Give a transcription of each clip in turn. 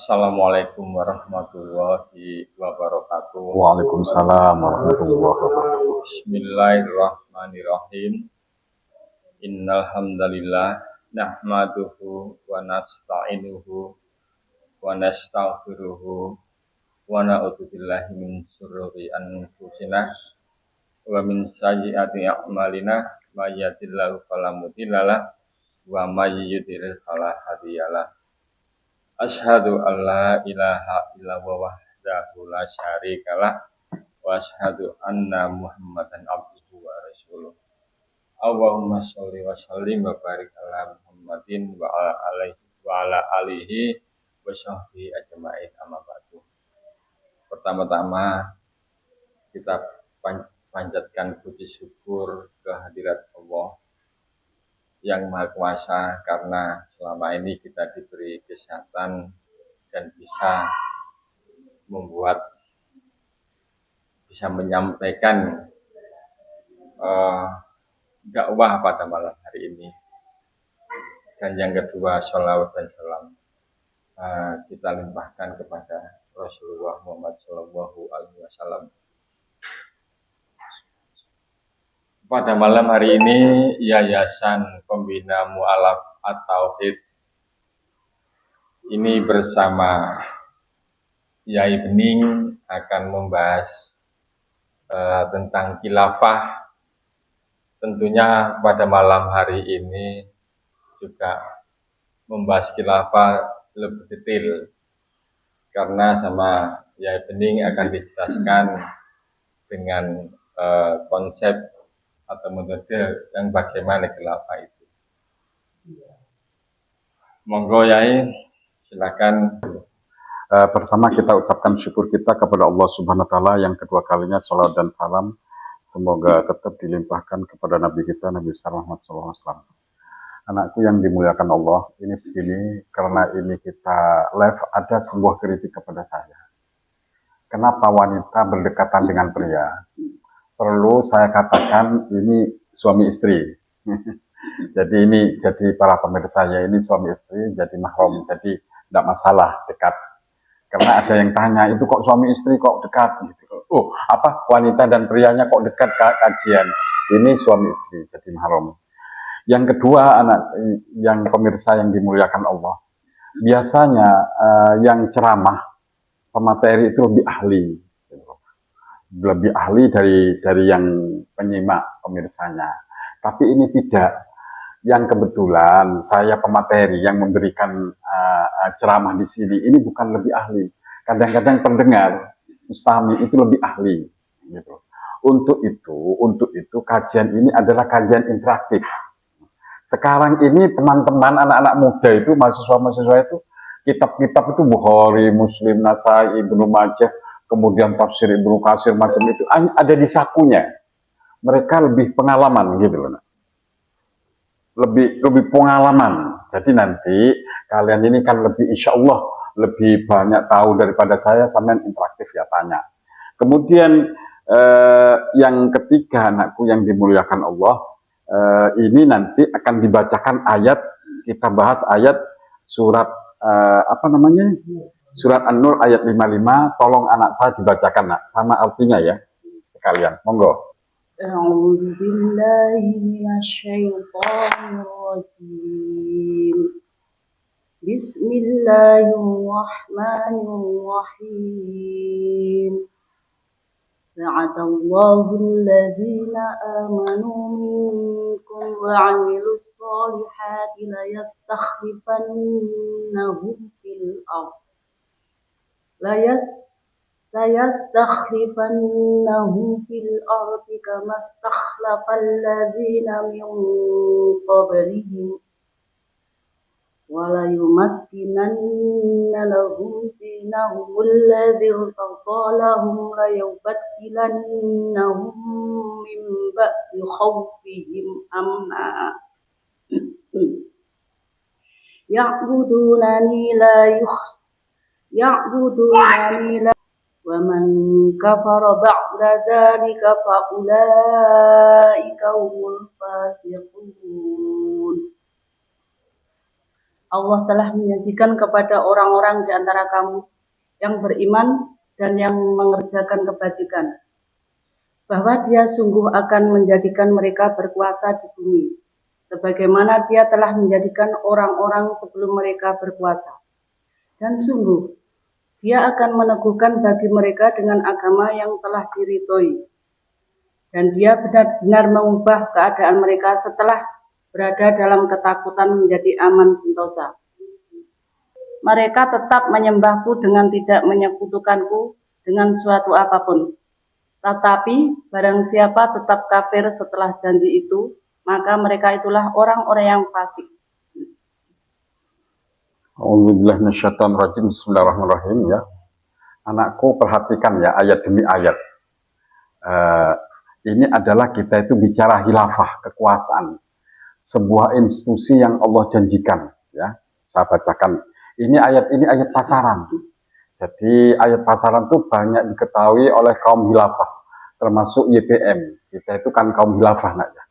Assalamualaikum warahmatullahi wabarakatuh. Waalaikumsalam warahmatullahi wabarakatuh. Bismillahirrahmanirrahim. Innal hamdalillah nahmaduhu wa nasta'inuhu wa nastaghfiruhu wa na'udzu billahi min syururi anfusina wa min sayyiati a'malina may yahdihillahu fala mudhillalah wa may yudhlil fala hadiyalah. Asyhadu an la ilaha illallah wahdahu la syarikalah wa asyhadu anna Muhammadan abduhu wa rasuluh. Allahumma sholli wa sallim wa barik ala Muhammadin wa ala alihi wa sahbihi ajma'in, amma ba'du. Pertama-tama kita panjatkan puji syukur kehadirat Allah yang Maha Kuasa, karena selama ini kita diberi kesehatan dan bisa menyampaikan dakwah pada malam hari ini. Dan yang kedua, sholawat dan salam kita limpahkan kepada Rasulullah Muhammad SAW. Pada malam hari ini, Yayasan Pembina Mu'alaf At-Tauhid ini bersama Yai Bening akan membahas tentang khilafah. Tentunya pada malam hari ini juga membahas khilafah lebih detail, karena sama Yai Bening akan dijelaskan dengan konsep atau metode yang bagaimana khilafah itu. Monggo Yai, silakan. Pertama kita ucapkan syukur kita kepada Allah Subhanahu wa taala, yang kedua kalinya salawat dan salam semoga tetap dilimpahkan kepada Nabi kita Nabi Muhammad SAW. Anakku yang dimuliakan Allah, ini begini, karena ini kita live, ada sebuah kritik kepada saya. Kenapa wanita berdekatan dengan pria? Perlu saya katakan ini suami istri. Jadi para pemirsa saya ini suami istri, jadi mahram, jadi tidak masalah dekat. Karena ada yang tanya, itu kok suami istri kok dekat? Gitu. Wanita dan prianya kok dekat kajian? Ini suami istri, jadi mahram. Yang kedua, yang pemirsa yang dimuliakan Allah, biasanya yang ceramah pemateri itu lebih ahli dari yang penyimak pemirsanya. Tapi ini tidak. Yang kebetulan saya pemateri yang memberikan ceramah di sini, ini bukan lebih ahli. Kadang-kadang pendengar mustami itu lebih ahli. Gitu. Untuk itu kajian ini adalah kajian interaktif. Sekarang ini teman-teman anak-anak muda itu, mahasiswa-mahasiswa itu, kitab-kitab itu Bukhari, Muslim, Nasai, Ibnu Majah, kemudian tafsir Ibnu Katsir, macam itu ada di sakunya. Mereka lebih pengalaman gitu loh. Lebih pengalaman. Jadi nanti kalian ini kan lebih, insya Allah lebih banyak tahu daripada saya, sampean interaktif ya, tanya. Kemudian yang ketiga, anakku yang dimuliakan Allah, ini nanti akan dibacakan ayat, kita bahas ayat surat Surat An-Nur ayat 55, tolong anak saya dibacakan, nak, sama artinya ya, sekalian. Monggo. A'udzu billahi minasyaitonir rajim. Bismillahirrahmanirrahim. Wa'adallahu alladhina amanu minkum wa 'amilus solihati la yastakhlifannahum fil ardh. La yastakhlifannahum fil ardi kama stakhlafal ladzina min qablihim wa la yumakkinanna lahum dinahum alladzi irtada lahum la yubaddilannahum min ba'di khawfihim amna ya'budunani la wa man kafara ba'da dzalika fa ulaika humul fasiqun. Allah telah menjanjikan kepada orang-orang di antara kamu yang beriman dan yang mengerjakan kebajikan, bahwa Dia sungguh akan menjadikan mereka berkuasa di bumi, sebagaimana Dia telah menjadikan orang-orang sebelum mereka berkuasa. Dan sungguh, Dia akan meneguhkan bagi mereka dengan agama yang telah diridhoi. Dan Dia benar-benar mengubah keadaan mereka setelah berada dalam ketakutan menjadi aman sentosa. Mereka tetap menyembahku dengan tidak menyekutukanku dengan suatu apapun. Tetapi barang siapa tetap kafir setelah janji itu, maka mereka itulah orang-orang yang fasik. A'udzubillahi minasyaitonir rajim. Bismillahirrahmanirrahim ya. Anakku, perhatikan ya ayat demi ayat. Ini adalah kita itu bicara khilafah, kekuasaan. Sebuah institusi yang Allah janjikan ya. Saya bacakan. Ini ayat pasaran. Jadi ayat pasaran itu banyak diketahui oleh kaum khilafah, termasuk YPM. Kita itu kan kaum khilafah nak ya.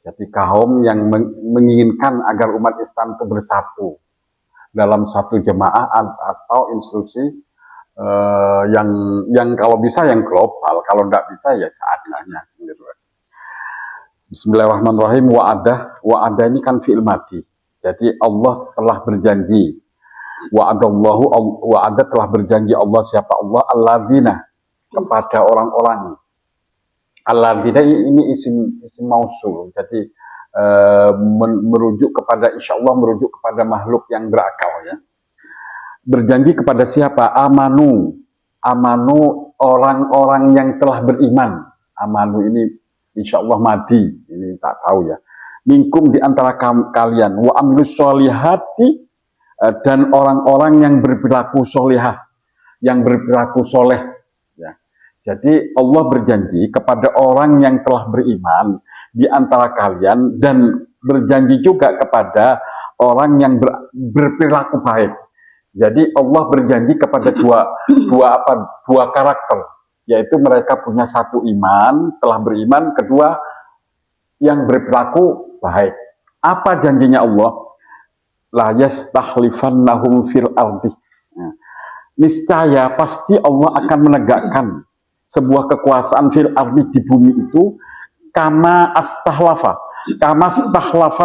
Jadi kaum yang menginginkan agar umat Islam itu bersatu dalam satu jemaah atau institusi yang kalau bisa yang global, kalau tidak bisa ya seadanya. Gitu. Bismillahirrahmanirrahim. Wa'adah ini kan fi'il madi. Jadi Allah telah berjanji. Wa'adah telah berjanji Allah, siapa Allah? Alladzina, kepada orang-orang. Alladzina ini isim mausul. Jadi merujuk kepada, insya Allah merujuk kepada makhluk yang berakal ya. Berjanji kepada siapa? Amanu orang-orang yang telah beriman. Amanu ini insya Allah madi, ini tak tahu ya. Minkum di antara kalian, wa amilus sholihati, dan orang-orang yang berperilaku solihah, yang berperilaku soleh. Ya. Jadi Allah berjanji kepada orang yang telah beriman di antara kalian dan berjanji juga kepada orang yang berperilaku baik. Jadi Allah berjanji kepada dua karakter, yaitu mereka punya satu iman, telah beriman, kedua yang berperilaku baik. Apa janjinya Allah? La yastakhlifannahum fil ardi. Niscaya pasti Allah akan menegakkan sebuah kekuasaan fil ardi di bumi itu kama astakhlafal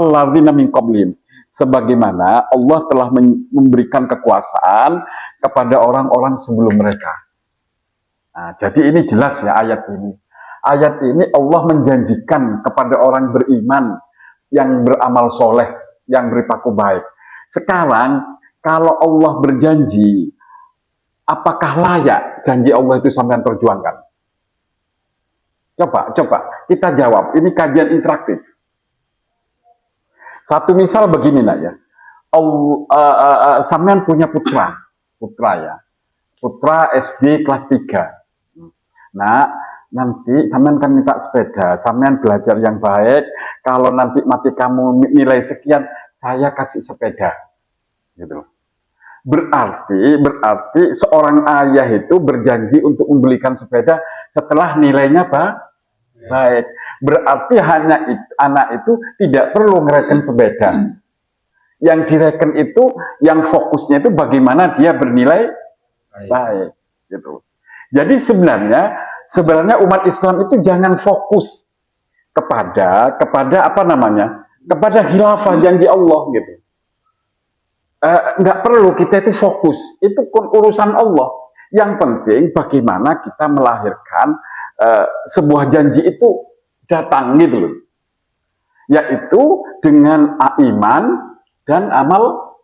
ladzina min qablihim. Sebagaimana Allah telah memberikan kekuasaan kepada orang-orang sebelum mereka. Nah, jadi ini jelas ya ayat ini. Ayat ini Allah menjanjikan kepada orang beriman yang beramal soleh, yang berperilaku baik. Sekarang kalau Allah berjanji, apakah layak janji Allah itu sampai terjuangkan? Coba kita jawab. Ini kajian interaktif. Satu misal begini nak ya, sampean punya putra ya, putra SD kelas 3. Nah, nanti sampean kan minta sepeda, sampean belajar yang baik, kalau nanti mati kamu nilai sekian, saya kasih sepeda, gitu. Berarti seorang ayah itu berjanji untuk membelikan sepeda setelah nilainya baik. Berarti hanya anak itu tidak perlu ngereken sepeda. Yang direken itu, yang fokusnya itu bagaimana dia bernilai baik. Gitu. Jadi sebenarnya umat Islam itu jangan fokus kepada apa namanya, kepada khilafah janji Allah gitu. Nggak perlu kita itu fokus, itu urusan Allah. Yang penting bagaimana kita melahirkan sebuah janji itu datang gitu loh, yaitu dengan iman dan amal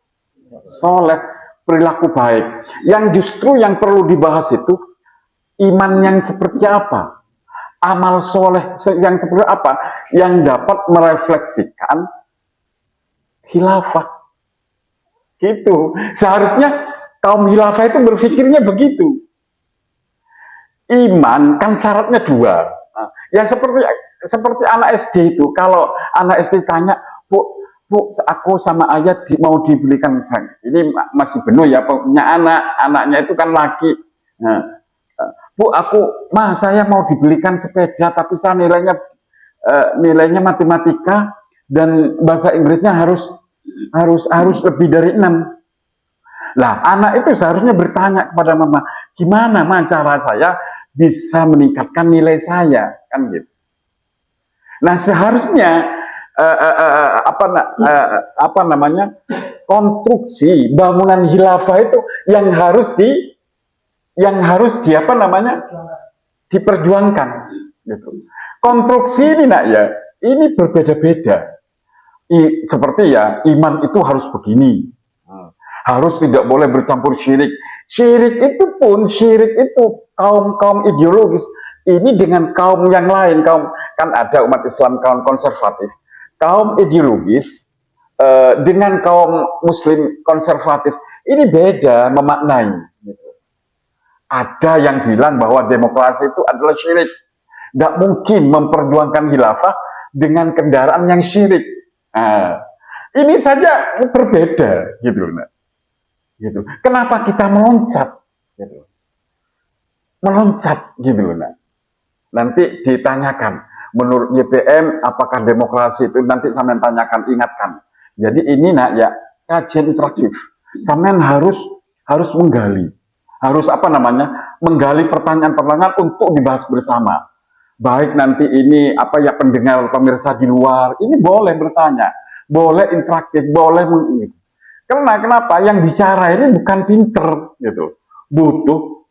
soleh, perilaku baik. Yang justru yang perlu dibahas itu iman yang seperti apa, amal soleh yang seperti apa, yang dapat merefleksikan khilafah. Gitu. Seharusnya kaum khilafah itu berpikirnya begitu. Iman kan syaratnya 2. Ya seperti anak SD itu, kalau anak SD tanya, Bu, aku sama ayah mau dibelikan, ini masih benuh ya, punya anaknya itu kan laki. Nah, Bu, saya mau dibelikan sepeda, tapi saya nilainya matematika dan bahasa Inggrisnya harus harus lebih dari 6. Lah, anak itu seharusnya bertanya kepada mama, gimana cara saya bisa meningkatkan nilai saya, kan gitu. Nah, seharusnya apa namanya, konstruksi bangunan khilafah itu yang harus apa namanya, diperjuangkan, gitu. Konstruksi ini nak ya, ini berbeda-beda. Seperti ya, iman itu harus begini. Harus tidak boleh bercampur syirik. Syirik itu kaum ideologis. Ini dengan kaum yang lain, kan ada umat Islam kaum konservatif, kaum ideologis dengan kaum Muslim konservatif. Ini beda memaknai. Gitu. Ada yang bilang bahwa demokrasi itu adalah syirik. Tidak mungkin memperjuangkan khilafah dengan kendaraan yang syirik. Nah, ini saja berbeda, gitu. Gitu. Kenapa kita meloncat? Gitu. Meloncat, gitu. Nanti ditanyakan, menurut YPM, apakah demokrasi itu nanti sampean tanyakan, ingatkan. Jadi ini nak ya kajian interaktif. Sampean harus menggali, harus menggali pertanyaan-pertanyaan untuk dibahas bersama. Baik nanti ini pendengar pemirsa di luar, ini boleh bertanya, boleh interaktif, boleh Karena kenapa? Yang bicara ini bukan pinter, gitu. Butuh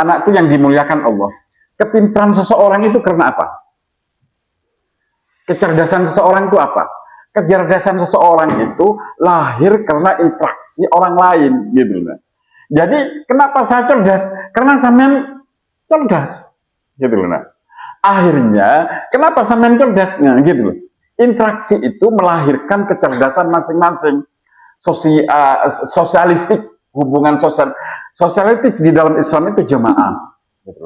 anakku yang dimuliakan Allah. Kepintaran seseorang itu karena apa? Kecerdasan seseorang itu apa? Kecerdasan seseorang itu lahir karena interaksi orang lain, gitu. Jadi kenapa saya cerdas? Karena sampean cerdas, gitu. Akhirnya kenapa sampean cerdas? Nah, gitu. Interaksi itu melahirkan kecerdasan masing-masing. Sosialistik, hubungan sosialistik di dalam Islam itu jamaah. Gitu.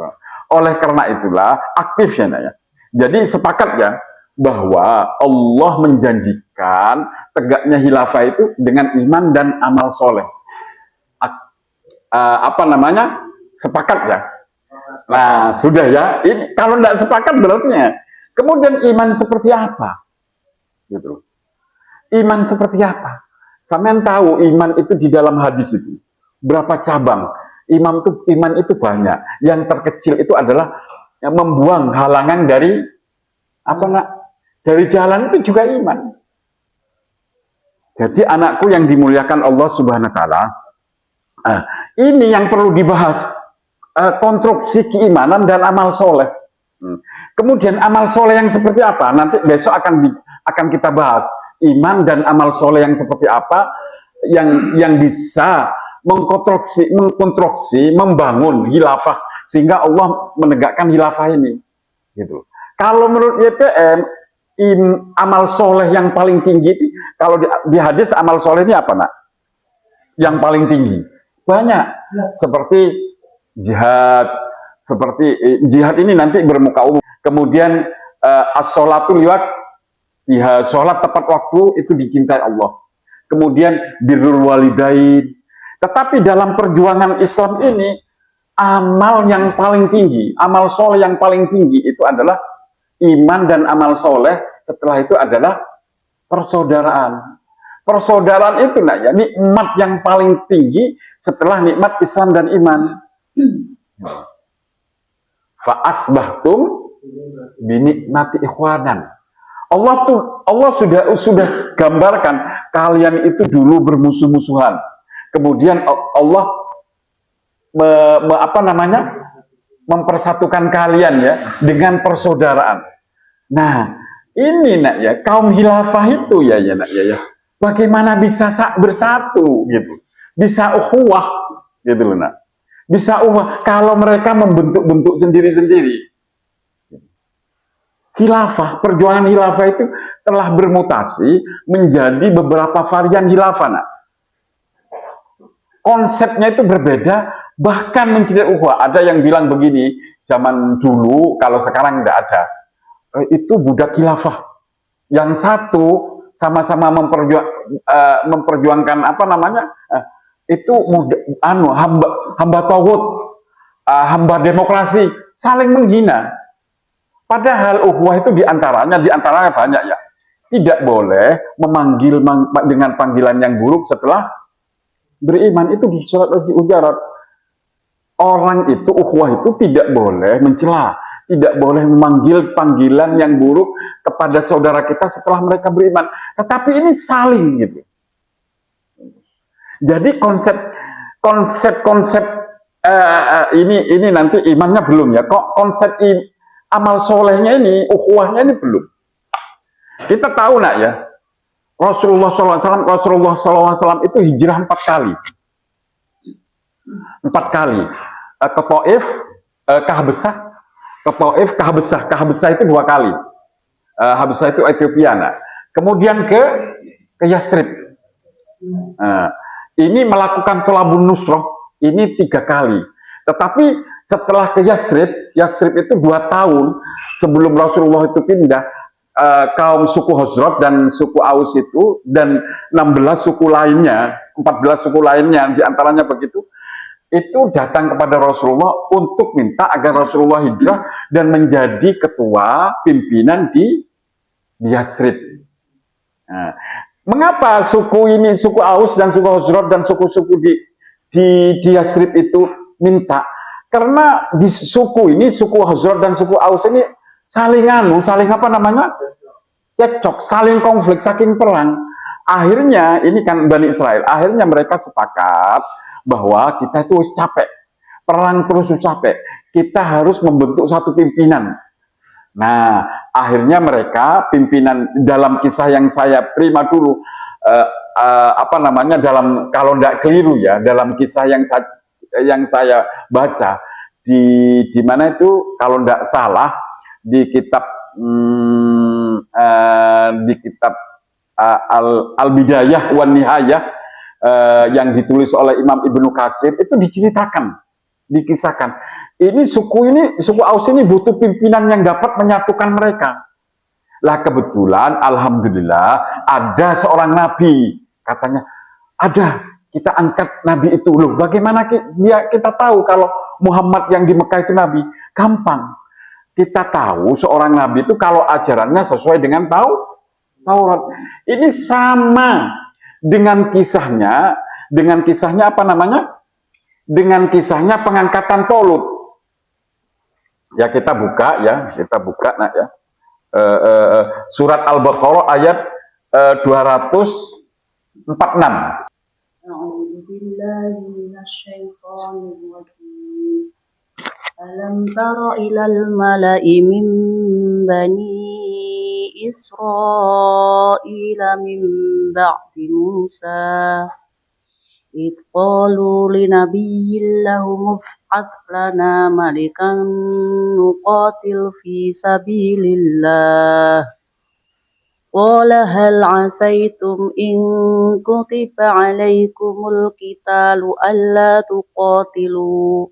Oleh karena itulah aktif ya. Jadi sepakat ya bahwa Allah menjanjikan tegaknya khilafah itu dengan iman dan amal soleh. Sepakat ya. Nah sudah ya. Ini kalau tidak sepakat berarti kemudian iman seperti apa? Gitu. Iman seperti apa? Sampean tahu iman itu di dalam hadis itu berapa cabang? Iman itu banyak. Yang terkecil itu adalah yang membuang halangan dari dari jalan itu juga iman. Jadi anakku yang dimuliakan Allah Subhanahu wa taala, ini yang perlu dibahas, konstruksi keimanan dan amal soleh. Kemudian amal soleh yang seperti apa? Nanti besok akan kita bahas. Iman dan amal soleh yang seperti apa yang bisa mengkonstruksi, membangun khilafah sehingga Allah menegakkan khilafah ini. Gitu. Kalau menurut YPM, amal soleh yang paling tinggi, kalau di hadis amal soleh ini apa nak? Yang paling tinggi banyak, seperti jihad, jihad ini nanti bermuka umum. Kemudian as-sholatul liwat. Ya, sholat tepat waktu itu dicintai Allah. Kemudian birrul walidain. Tetapi dalam perjuangan Islam ini, amal yang paling tinggi, amal soleh yang paling tinggi itu adalah iman dan amal soleh. Setelah itu adalah persaudaraan. Persaudaraan itu nak ya nikmat yang paling tinggi setelah nikmat Islam dan iman. Fa asbahtum binikmati ikhwanan. Allah sudah gambarkan kalian itu dulu bermusuh-musuhan. Kemudian Allah mempersatukan kalian ya dengan persaudaraan. Nah, ini nak ya kaum khilafah itu ya nak ya. Bagaimana bisa bersatu gitu. Bisa ukhuwah gitu loh nak. Bisa ukhuwah kalau mereka membentuk-bentuk sendiri-sendiri. Khilafah, perjuangan khilafah itu telah bermutasi menjadi beberapa varian khilafah. Nah, konsepnya itu berbeda, bahkan menjadi Ada yang bilang begini, zaman dulu, kalau sekarang tidak ada, itu budak khilafah. Yang satu sama-sama memperjuangkan itu hamba tauhid, hamba demokrasi, saling menghina. Padahal ukhuwah itu diantaranya banyak ya. tidak boleh memanggil dengan panggilan yang buruk setelah beriman. Itu di surat Al-Hujurat. Orang itu, ukhuwah itu tidak boleh mencela, tidak boleh memanggil panggilan yang buruk kepada saudara kita setelah mereka beriman. Tetapi ini saling gitu. Jadi konsep ini nanti imannya belum ya. Kok konsep amal solehnya ini, ukhuwahnya ini belum. Kita tahu nak ya, Rasulullah SAW itu hijrah 4 kali. 4 kali. Ke Taif, ke Habsah, ke Taif, ke Habsah. Ke Habsah itu 2 kali. Habsah itu Ethiopia. Nah. Kemudian ke Yasrib. Ini melakukan tolabun nusroh, ini 3 kali. Tetapi setelah ke Yasrib itu 2 tahun sebelum Rasulullah itu pindah, kaum suku Khazraj dan suku Aus itu, dan 16 suku lainnya, 14 suku lainnya, diantaranya begitu, itu datang kepada Rasulullah untuk minta agar Rasulullah hijrah dan menjadi ketua pimpinan di Yasrib. Nah, mengapa suku ini, suku Aus dan suku Khazraj dan suku-suku di Yasrib itu minta? Karena di suku ini, suku Khazraj dan suku Aus ini saling cekcok, saling konflik, saking perang. Akhirnya, ini kan Bani Israel, akhirnya mereka sepakat bahwa kita itu capek, perang terus capek, kita harus membentuk satu pimpinan. Nah, akhirnya mereka pimpinan, dalam kisah yang saya terima dulu, dalam, kalau tidak keliru ya, dalam kisah yang saya baca di mana itu, kalau tidak salah di kitab Al-Bidayah wan Nihayah yang ditulis oleh Imam Ibnu Katsir, itu diceritakan, dikisahkan. Suku Aus ini butuh pimpinan yang dapat menyatukan mereka. Lah kebetulan, alhamdulillah, ada seorang nabi, katanya, ada, kita angkat nabi itu. Loh, bagaimana kita tahu kalau Muhammad yang di Mekah itu nabi? Gampang. Kita tahu seorang nabi itu kalau ajarannya sesuai dengan Taurat. Ini sama dengan kisahnya Dengan kisahnya pengangkatan Tolut. Ya, kita buka nak ya. Surat Al-Baqarah ayat 246. Alam tara ilal mala'i min bani Israila min ba'di Musa id qalu linabiyyin lahum uf'ath lana malikan nuqatil fi sabilillah qala hal asaytum in kutiba alaikumul qitalu alla tuqatilu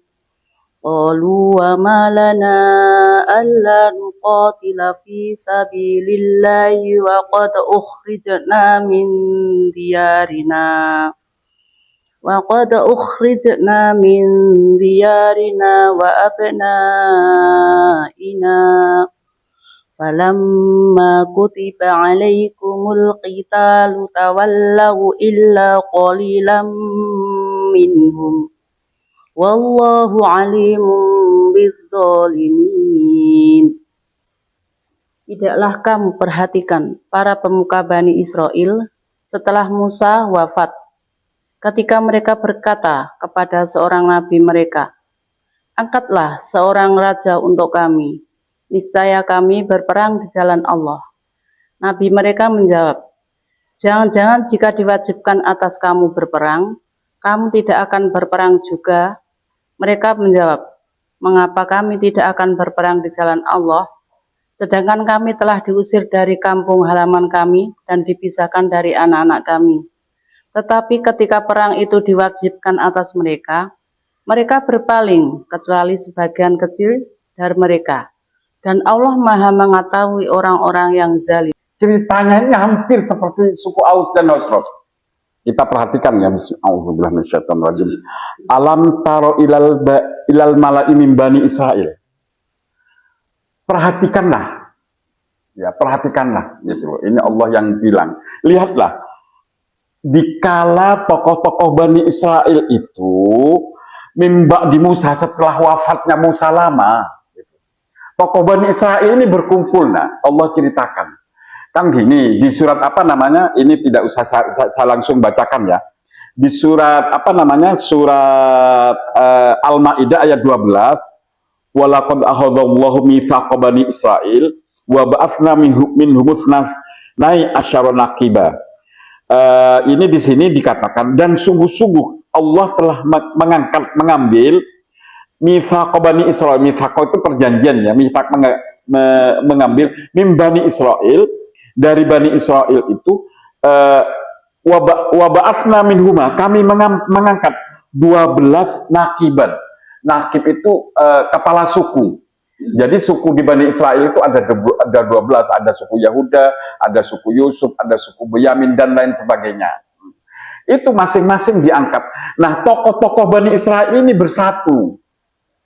qalu wa ma lana alla nuqatila fi sabilillahi wa qad ukhrijna min diyarina wa abnaina falamma kutiba alaikumul qitalu tawallaw illa qalilan minhum wallahu alimun bizzalimin. Tidaklah kamu perhatikan para pemuka Bani Israel setelah Musa wafat, ketika mereka berkata kepada seorang nabi mereka, angkatlah seorang raja untuk kami, niscaya kami berperang di jalan Allah. Nabi mereka menjawab, jangan-jangan jika diwajibkan atas kamu berperang, kamu tidak akan berperang juga. Mereka menjawab, mengapa kami tidak akan berperang di jalan Allah, sedangkan kami telah diusir dari kampung halaman kami dan dipisahkan dari anak-anak kami. Tetapi ketika perang itu diwajibkan atas mereka, mereka berpaling kecuali sebagian kecil dari mereka. Dan Allah Maha mengetahui orang-orang yang zalim. Ceritanya ini hampir seperti suku Aus dan Khazraj. Kita perhatikan ya, bismillahirrahmanirrahim. Alam taro ilal mala'i min bani Israel. Perhatikanlah Ya, perhatikanlah gitu. Ini Allah yang bilang. Lihatlah, dikala tokoh-tokoh Bani Israel itu mimba di Musa setelah wafatnya Musa lama, tokoh Bani Israel ini berkumpul. Nah, Allah ceritakan. Kan gini, di surat apa namanya? Ini tidak usah saya langsung bacakan ya. Di surat apa namanya? Surat Al-Maidah ayat 12. Walaqad akhadallahu mitsaqa bani Israil wa ba'atsna minhum nai asyara naqiba. Ini di sini dikatakan, dan sungguh-sungguh Allah telah mengambil mitsaq bani Israil. Mitsaq itu perjanjian ya, mitsaq mengambil min bani Israil, dari bani Israil itu wa ba'atsna minhuma, kami mengangkat 12 naqiban. Nakib itu kepala suku. Jadi suku di Bani Israel itu ada 12, ada suku Yahuda, ada suku Yusuf, ada suku Benyamin dan lain sebagainya. Itu masing-masing diangkat. Nah, tokoh-tokoh Bani Israel ini bersatu.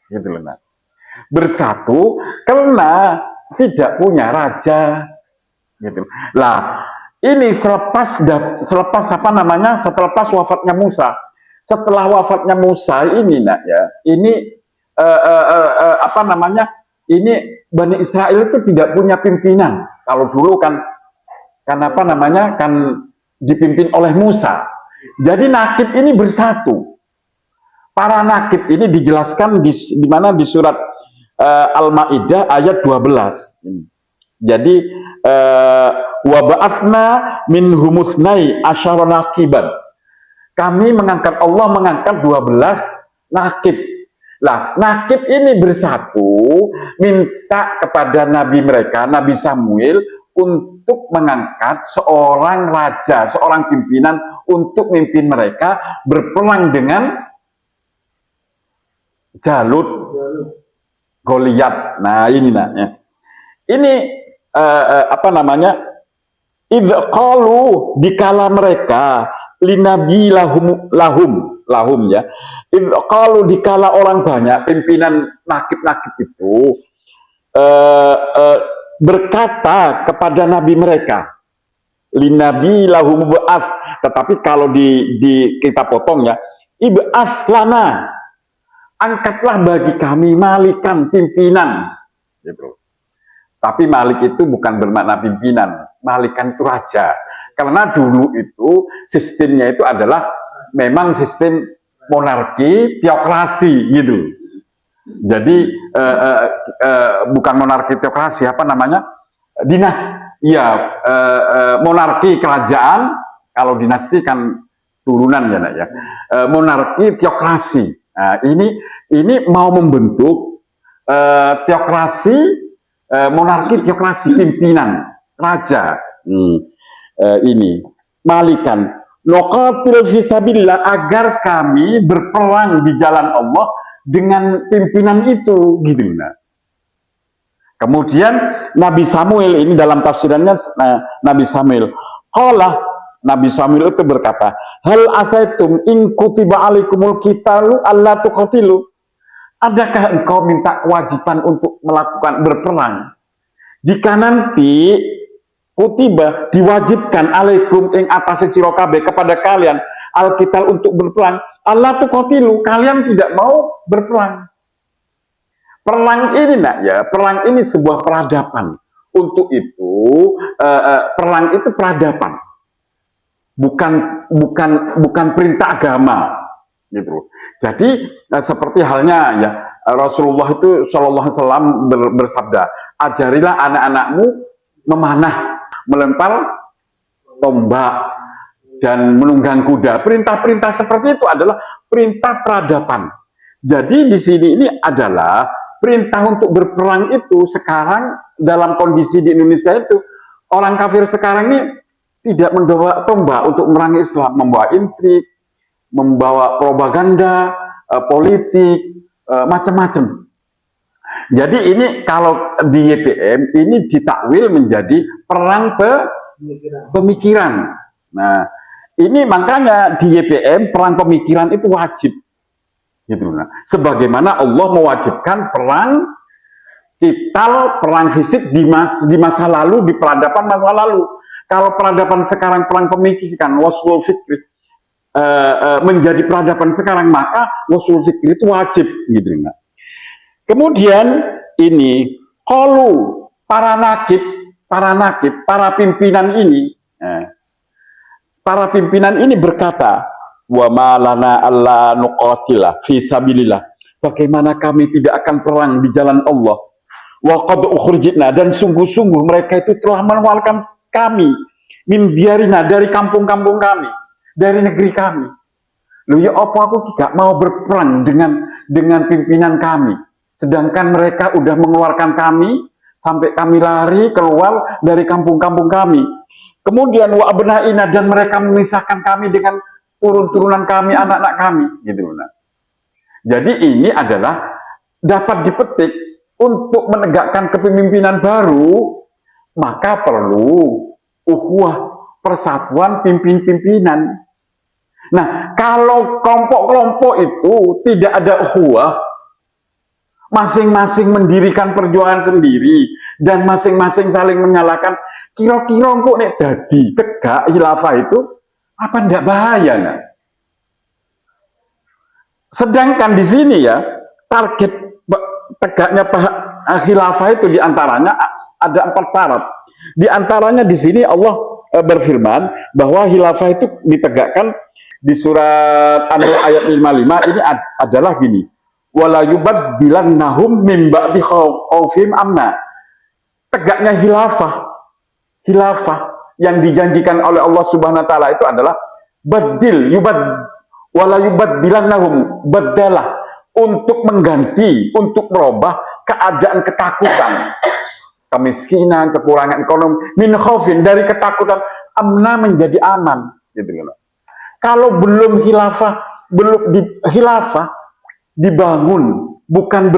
Gitu loh, nah. Bersatu karena tidak punya raja. Gitu. Lah, ini selepas apa namanya? Selepas wafatnya Musa. Setelah wafatnya Musa ini, nak ya, ini apa namanya? Ini Bani Israel itu tidak punya pimpinan. Kalau dulu kan apa namanya? Kan dipimpin oleh Musa. Jadi nakib ini bersatu. Para nakib ini dijelaskan di mana di surat Al-Maidah ayat 12. Jadi wa ba'atsna minhum itsnai asyara naqiban. Kami Allah mengangkat 12 nakib. Lah, nakib ini bersatu minta kepada nabi mereka, Nabi Samuel, untuk mengangkat seorang raja, seorang pimpinan untuk memimpin mereka berperang dengan Jalut, Goliat. Nah, ini ya. Ini apa namanya? Idz qalu, dikala mereka linabi lahum ya. Kalau dikala orang banyak, pimpinan nakib-nakib itu berkata kepada nabi mereka, linabi lahum ba'ats. Tetapi kalau di kita potong ya, ib'ats lana, angkatlah bagi kami malikan, pimpinan, gitu. Tapi malik itu bukan bermakna pimpinan, malikan itu raja. Karena dulu itu sistemnya itu adalah memang sistem monarki, teokrasi gitu. Jadi bukan monarki teokrasi, apa namanya? Monarki kerajaan. Kalau dinasti kan turunan ya, nak ya. Monarki teokrasi. Nah, ini mau membentuk teokrasi, monarki teokrasi, pimpinan raja. Ini malikan nuqatil fisabilillah, agar kami berperang di jalan Allah dengan pimpinan itu, gitu. Nah, kemudian Nabi Samuel ini dalam tafsirannya, Nabi Samuel itu berkata, hal asaitum in kutiba alaikumul qitalu alla tuqatilu, adakah engkau minta kewajiban untuk melakukan berperang jika nanti kutiba diwajibkan alaikum ing atas sira kabeh kepada kalian alkitab untuk berperang, Allah tuqatilu, kalian tidak mau berperang. Perang ini nak ya, perang ini sebuah peradaban. Untuk itu perang itu peradaban. Bukan perintah agama gitu. Jadi seperti halnya ya, Rasulullah itu sallallahu alaihi wasallam bersabda, ajarilah anak-anakmu memanah, melempar tombak, dan menunggang kuda. Perintah-perintah seperti itu adalah perintah peradaban. Jadi di sini ini adalah perintah untuk berperang itu sekarang dalam kondisi di Indonesia itu, orang kafir sekarang ini tidak membawa tombak untuk memerangi Islam, membawa intrik, membawa propaganda, politik, macam-macam. Jadi ini kalau di YPM ini ditakwil menjadi perang pemikiran. Nah, ini makanya di YPM perang pemikiran itu wajib. Gitu. Nah, sebagaimana Allah mewajibkan perang Kital perang fisik di masa lalu, di peradaban masa lalu. Kalau peradaban sekarang perang pemikiran, wasul fikri, menjadi peradaban sekarang, maka wasul fikri itu wajib gitu. Nah. Kemudian ini kalau para nakib, para pimpinan ini, berkata, wa malana alla nuqatila fi sabilillah. Bagaimana kami tidak akan perang di jalan Allah? Wa qad ukhrijna, dan sungguh-sungguh mereka itu telah mengeluarkan kami min diarina, dari kampung-kampung kami, dari negeri kami. Loh ya apa aku tidak mau berperang dengan pimpinan kami, sedangkan mereka udah mengeluarkan kami sampai kami lari keluar dari kampung-kampung kami. Kemudian wa abnaina, dan mereka memisahkan kami dengan turun-turunan kami, anak-anak kami, gitu. Nah. Jadi ini adalah dapat dipetik untuk menegakkan kepemimpinan baru, maka perlu ukhuwah, persatuan pimpinan. Nah, kalau kelompok-kelompok itu tidak ada ukhuwah, masing-masing mendirikan perjuangan sendiri dan masing-masing saling menyalahkan, kira-kira kok nek dadi tegak khilafah itu apa ndak bahaya? Nah? Sedangkan di sini ya, target tegaknya khilafah itu diantaranya ada 4 syarat. Di antaranya di sini Allah berfirman bahwa khilafah itu ditegakkan di surat An-Nur ayat 55 ini adalah gini. Wala yubaddilannahum min ba'di khaufihim amna. Tegaknya khilafah yang dijanjikan oleh Allah Subhanahu wa taala itu adalah wala yubaddilannahum, badalah, untuk mengganti, untuk merubah keadaan ketakutan, kemiskinan, kekurangan ekonomi, min khaufin, dari ketakutan, amna menjadi aman, gitu kan. Kalau belum khilafah dibangun, bukan